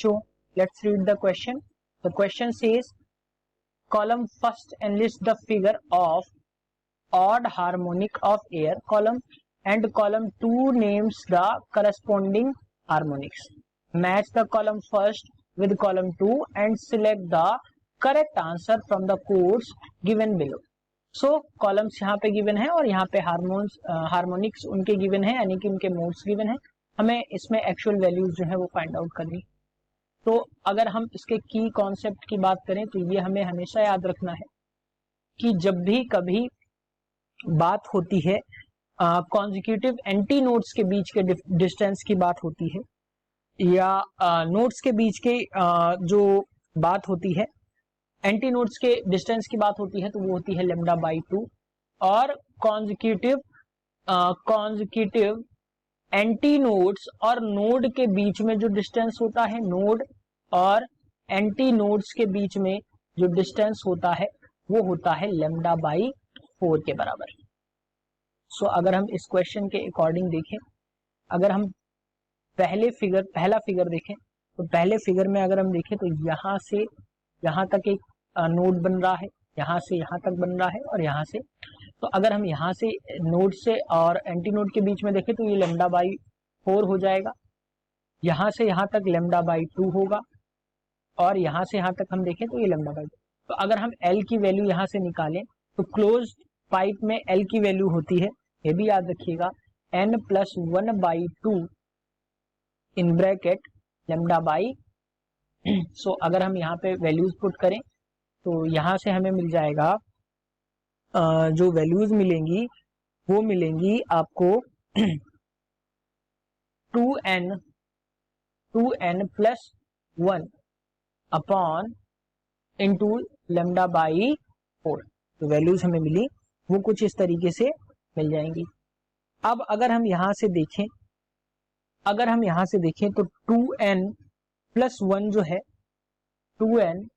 बच्चों, let's read the question. The question says, column first enlist the figure of odd harmonic of air column and column 2 names the corresponding harmonics. Match the column first with column 2 and select the correct answer from the codes given below. So columns यहाँ पे given है और यहाँ पे harmonics उनके given है, यानी कि उनके मोड्स गिवन है. हमें इसमें एक्चुअल वैल्यूज जो है वो फाइंड आउट करनी. तो अगर हम इसके की कॉन्सेप्ट की बात करें तो ये हमें हमेशा याद रखना है कि जब भी कभी बात होती है कॉन्जिक्यूटिव एंटी नोड्स के बीच के डिस्टेंस की बात होती है, या नोड्स के बीच के जो बात होती है, एंटी नोड्स के डिस्टेंस की बात होती है, तो वो होती है लेमडा बाई 2. और कॉन्जिक्यूटिव एंटी नोड्स और नोड के बीच में जो डिस्टेंस होता है, नोड और एंटी नोड्स के बीच में जो डिस्टेंस होता है वो होता है लेमडा बाई 4 के बराबर. सो अगर हम इस क्वेश्चन के अकॉर्डिंग देखें, अगर हम पहला फिगर देखें तो पहले फिगर में अगर हम देखें तो यहाँ से यहाँ तक एक नोड बन रहा है, यहाँ से यहाँ तक बन रहा है और यहाँ से. तो अगर हम यहाँ से नोड से और एंटी नोड के बीच में देखें तो ये लेमडा बाई 4 हो जाएगा. यहाँ से यहाँ तक लेमडा बाई 2 होगा और यहाँ से यहाँ तक हम देखें तो ये लेमडा बाई 2. तो अगर हम एल की वैल्यू यहाँ से निकालें तो क्लोज पाइप में एल की वैल्यू होती है, ये भी याद रखिएगा, n plus 1/2 in bracket lambda by. So अगर हम यहाँ पे वैल्यूज पुट करें तो यहाँ से हमें मिल जाएगा, जो वैल्यूज मिलेंगी वो मिलेंगी आपको 2n plus 1 upon into lambda by 4. तो वैल्यूज हमें मिली वो कुछ इस तरीके से मिल जाएंगी. अब अगर हम यहाँ से देखें तो 2n प्लस 1 जो है, 2n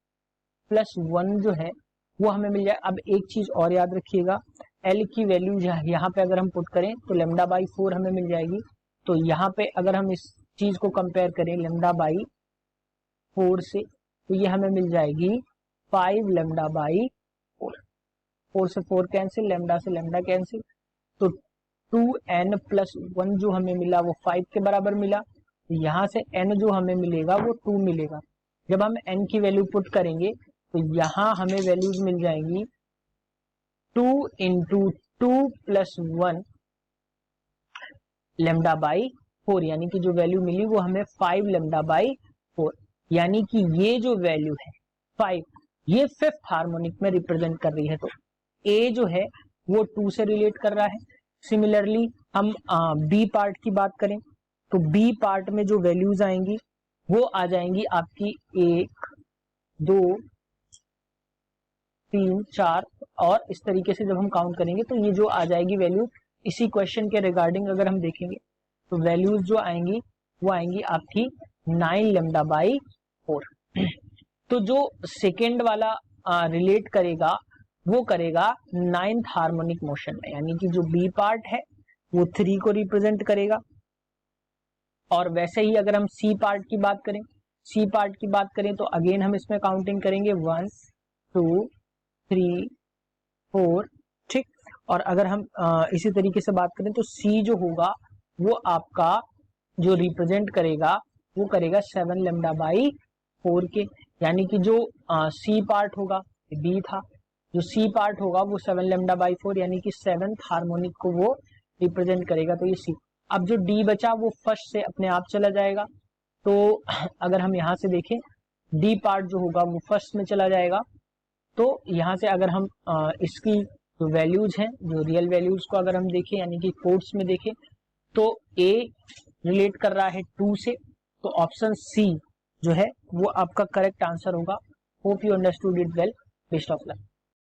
प्लस 1 जो है वो हमें मिल जाए. अब एक चीज और याद रखिएगा, l की वैल्यू यहाँ पे अगर हम पुट करें तो लेमडा बाई 4 हमें मिल जाएगी. तो यहाँ पे अगर हम इस चीज को कंपेयर करें लेमडा बाई 4 से तो ये हमें मिल जाएगी 5 लेमडा बाई 4. 4 से 4 कैंसिल, लेमडा से लेमडा कैंसिल. तो 2n प्लस 1 जो हमें मिला वो 5 के बराबर मिला. यहाँ से n जो हमें मिलेगा वो 2 मिलेगा. जब हम n की वैल्यू पुट करेंगे तो यहाँ हमें वैल्यूज मिल जाएंगी 2 इंटू 2 प्लस 1 लेमडा बाई 4, यानी कि जो वैल्यू मिली वो हमें 5 लेमडा बाई 4. यानी कि ये जो वैल्यू है 5, ये फिफ्थ हार्मोनिक में रिप्रेजेंट कर रही है. तो a जो है वो 2 से रिलेट कर रहा है. सिमिलरली हम b पार्ट की बात करें तो b पार्ट में जो वैल्यूज आएंगी वो आ जाएंगी आपकी 1, 2, 3, 4 और इस तरीके से जब हम काउंट करेंगे तो ये जो आ जाएगी वैल्यू, इसी क्वेश्चन के रिगार्डिंग अगर हम देखेंगे तो वैल्यूज जो आएंगी वो आएंगी आपकी 9 लेमडा बाई 4. तो जो सेकेंड वाला रिलेट करेगा वो करेगा 9th हार्मोनिक मोशन में, यानी कि जो बी पार्ट है वो 3 को रिप्रेजेंट करेगा. और वैसे ही अगर हम सी पार्ट की बात करें तो अगेन हम इसमें काउंटिंग करेंगे 1, 2, 3, 4, ठीक. और अगर हम इसी तरीके से बात करें तो सी जो होगा वो आपका जो रिप्रेजेंट करेगा वो करेगा 7 लेमडा बाई 4 के, यानी कि जो सी पार्ट होगा, बी था, जो सी पार्ट होगा वो 7 लेमडा बाई 4 यानी कि 7th हार्मोनिक को वो रिप्रेजेंट करेगा. तो ये सी. अब जो डी बचा वो फर्स्ट से अपने आप चला जाएगा. तो अगर हम यहाँ से देखें डी पार्ट जो होगा वो फर्स्ट में चला जाएगा. तो यहाँ से अगर हम इसकी जो वैल्यूज हैं, जो रियल वैल्यूज को अगर हम देखें यानी कि कोड्स में देखें तो ए रिलेट कर रहा है 2 से. तो ऑप्शन सी जो है वो आपका करेक्ट आंसर होगा. Hope you understood it well. Best of luck.